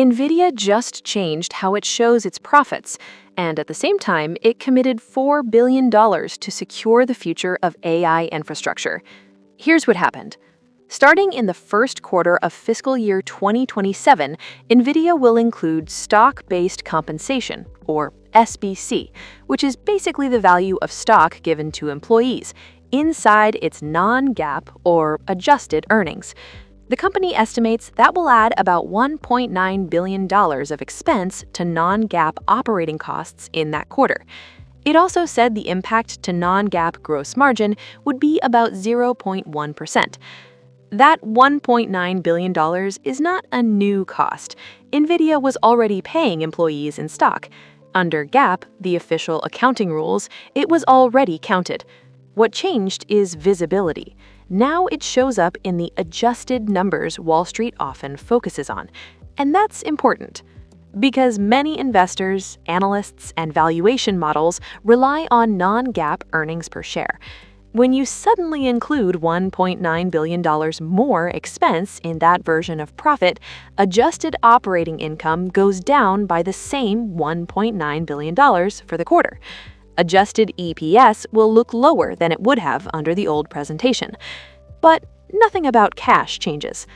Nvidia just changed how it shows its profits, and at the same time, it committed $4 billion to secure the future of AI infrastructure. Here's what happened. Starting in the first quarter of fiscal year 2027, Nvidia will include stock-based compensation, or SBC, which is basically the value of stock given to employees, inside its non-GAAP or adjusted earnings. The company estimates that will add about $1.9 billion of expense to non-GAAP operating costs in that quarter. It also said the impact to non-GAAP gross margin would be about 0.1%. That $1.9 billion is not a new cost. Nvidia was already paying employees in stock. Under GAAP, the official accounting rules, it was already counted. What changed is visibility. Now it shows up in the adjusted numbers Wall Street often focuses on. And that's important, because many investors, analysts, and valuation models rely on non-GAAP earnings per share. When you suddenly include $1.9 billion more expense in that version of profit, adjusted operating income goes down by the same $1.9 billion for the quarter. Adjusted EPS will look lower than it would have under the old presentation. But nothing about cash changes.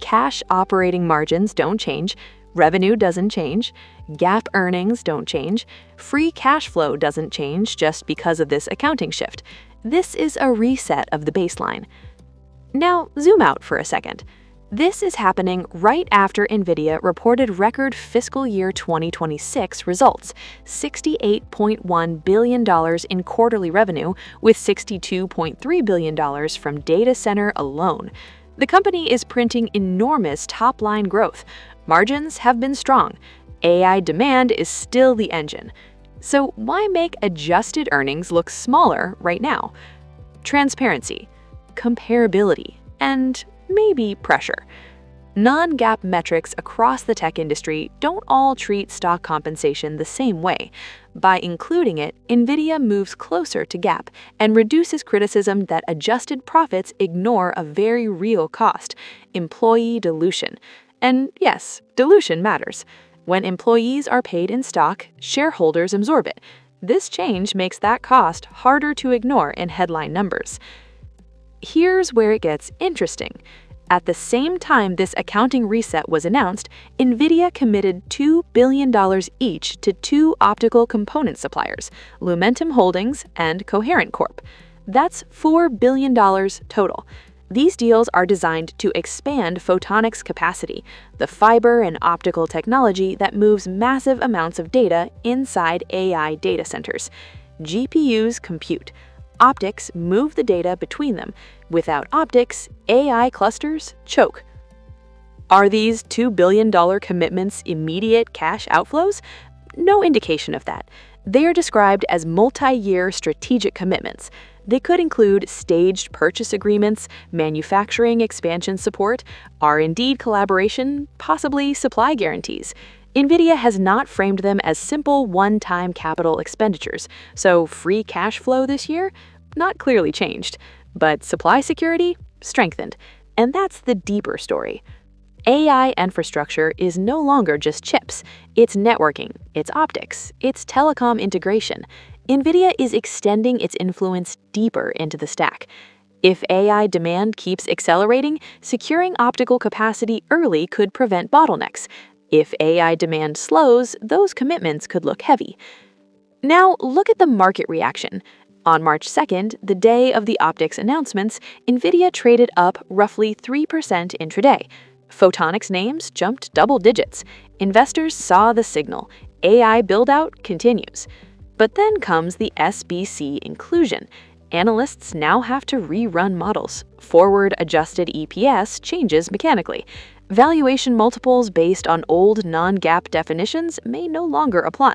Cash operating margins don't change, revenue doesn't change, GAAP earnings don't change, free cash flow doesn't change just because of this accounting shift. This is a reset of the baseline. Now, zoom out for a second. This is happening right after Nvidia reported record fiscal year 2026 results, $68.1 billion in quarterly revenue, with $62.3 billion from data center alone. The company is printing enormous top-line growth. Margins have been strong. AI demand is still the engine. So why make adjusted earnings look smaller right now? Transparency, comparability, and maybe pressure. Non-GAAP metrics across the tech industry don't all treat stock compensation the same way. By including it, Nvidia moves closer to GAAP and reduces criticism that adjusted profits ignore a very real cost: employee dilution. And yes, dilution matters. When employees are paid in stock, shareholders absorb it. This change makes that cost harder to ignore in headline numbers. Here's where it gets interesting. At the same time this accounting reset was announced, Nvidia committed $2 billion each to two optical component suppliers, Lumentum Holdings and Coherent Corp. That's $4 billion total. These deals are designed to expand photonics capacity, the fiber and optical technology that moves massive amounts of data inside AI data centers. GPUs compute. Optics move the data between them. Without optics, AI clusters choke. Are these $2 billion commitments immediate cash outflows? No indication of that. They are described as multi-year strategic commitments. They could include staged purchase agreements, manufacturing expansion support, R&D collaboration, possibly supply guarantees. Nvidia has not framed them as simple one-time capital expenditures, so free cash flow this year? Not clearly changed. But supply security? Strengthened. And that's the deeper story. AI infrastructure is no longer just chips. It's networking, it's optics, it's telecom integration. Nvidia is extending its influence deeper into the stack. If AI demand keeps accelerating, securing optical capacity early could prevent bottlenecks. If AI demand slows, those commitments could look heavy. Now, look at the market reaction. On March 2nd, the day of the optics announcements, Nvidia traded up roughly 3% intraday. Photonics names jumped double digits. Investors saw the signal. AI build-out continues. But then comes the SBC inclusion. Analysts now have to rerun models. Forward-adjusted EPS changes mechanically. Valuation multiples based on old non-GAAP definitions may no longer apply.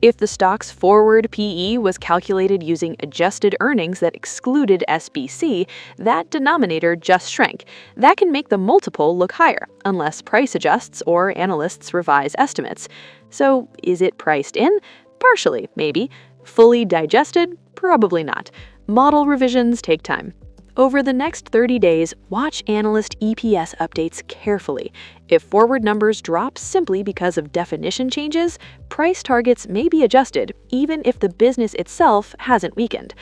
If the stock's forward PE was calculated using adjusted earnings that excluded SBC, that denominator just shrank. That can make the multiple look higher, unless price adjusts or analysts revise estimates. So, is it priced in? Partially, maybe. Fully digested? Probably not. Model revisions take time. Over the next 30 days, watch analyst EPS updates carefully. If forward numbers drop simply because of definition changes, price targets may be adjusted, even if the business itself hasn't weakened.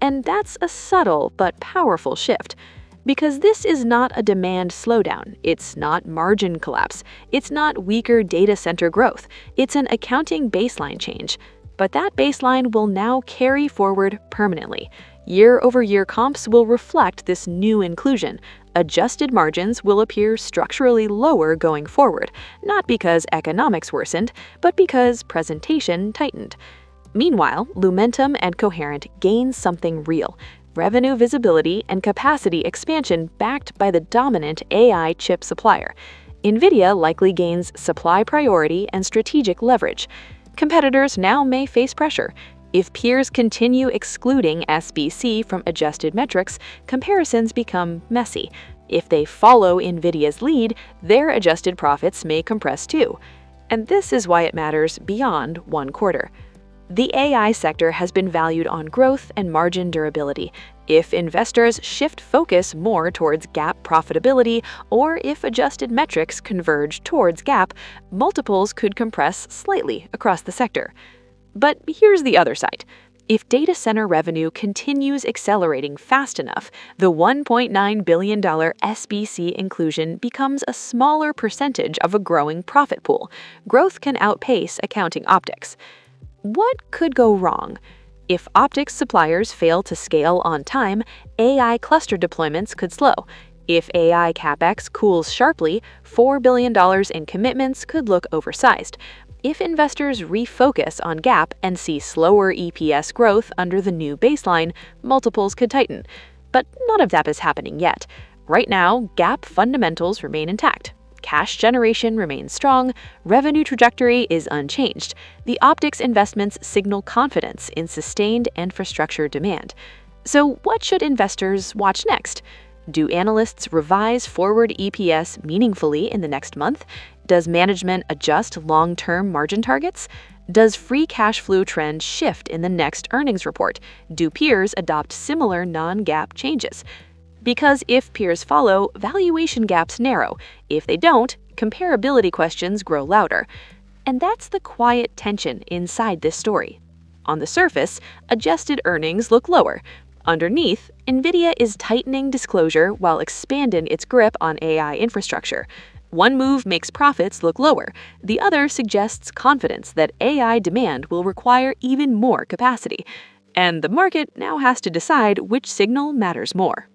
And that's a subtle but powerful shift. Because this is not a demand slowdown, it's not margin collapse, it's not weaker data center growth, it's an accounting baseline change. But that baseline will now carry forward permanently. Year-over-year comps will reflect this new inclusion. Adjusted margins will appear structurally lower going forward, not because economics worsened, but because presentation tightened. Meanwhile, Lumentum and Coherent gain something real: revenue visibility and capacity expansion backed by the dominant AI chip supplier. Nvidia likely gains supply priority and strategic leverage. Competitors now may face pressure. If peers continue excluding SBC from adjusted metrics, comparisons become messy. If they follow Nvidia's lead, their adjusted profits may compress too. And this is why it matters beyond one quarter. The AI sector has been valued on growth and margin durability. If investors shift focus more towards GAAP profitability, or if adjusted metrics converge towards GAAP, multiples could compress slightly across the sector. But here's the other side. If data center revenue continues accelerating fast enough, the $1.9 billion SBC inclusion becomes a smaller percentage of a growing profit pool. Growth can outpace accounting optics. What could go wrong? If optics suppliers fail to scale on time, AI cluster deployments could slow. If AI capex cools sharply, $4 billion in commitments could look oversized. If investors refocus on GAAP and see slower EPS growth under the new baseline, multiples could tighten. But none of that is happening yet. Right now, GAAP fundamentals remain intact. Cash generation remains strong, revenue trajectory is unchanged. The optics investments signal confidence in sustained infrastructure demand. So what should investors watch next? Do analysts revise forward EPS meaningfully in the next month? Does management adjust long-term margin targets? Does free cash flow trend shift in the next earnings report? Do peers adopt similar non-GAAP changes? Because if peers follow, valuation gaps narrow. If they don't, comparability questions grow louder. And that's the quiet tension inside this story. On the surface, adjusted earnings look lower. Underneath, Nvidia is tightening disclosure while expanding its grip on AI infrastructure. One move makes profits look lower. The other suggests confidence that AI demand will require even more capacity. And the market now has to decide which signal matters more.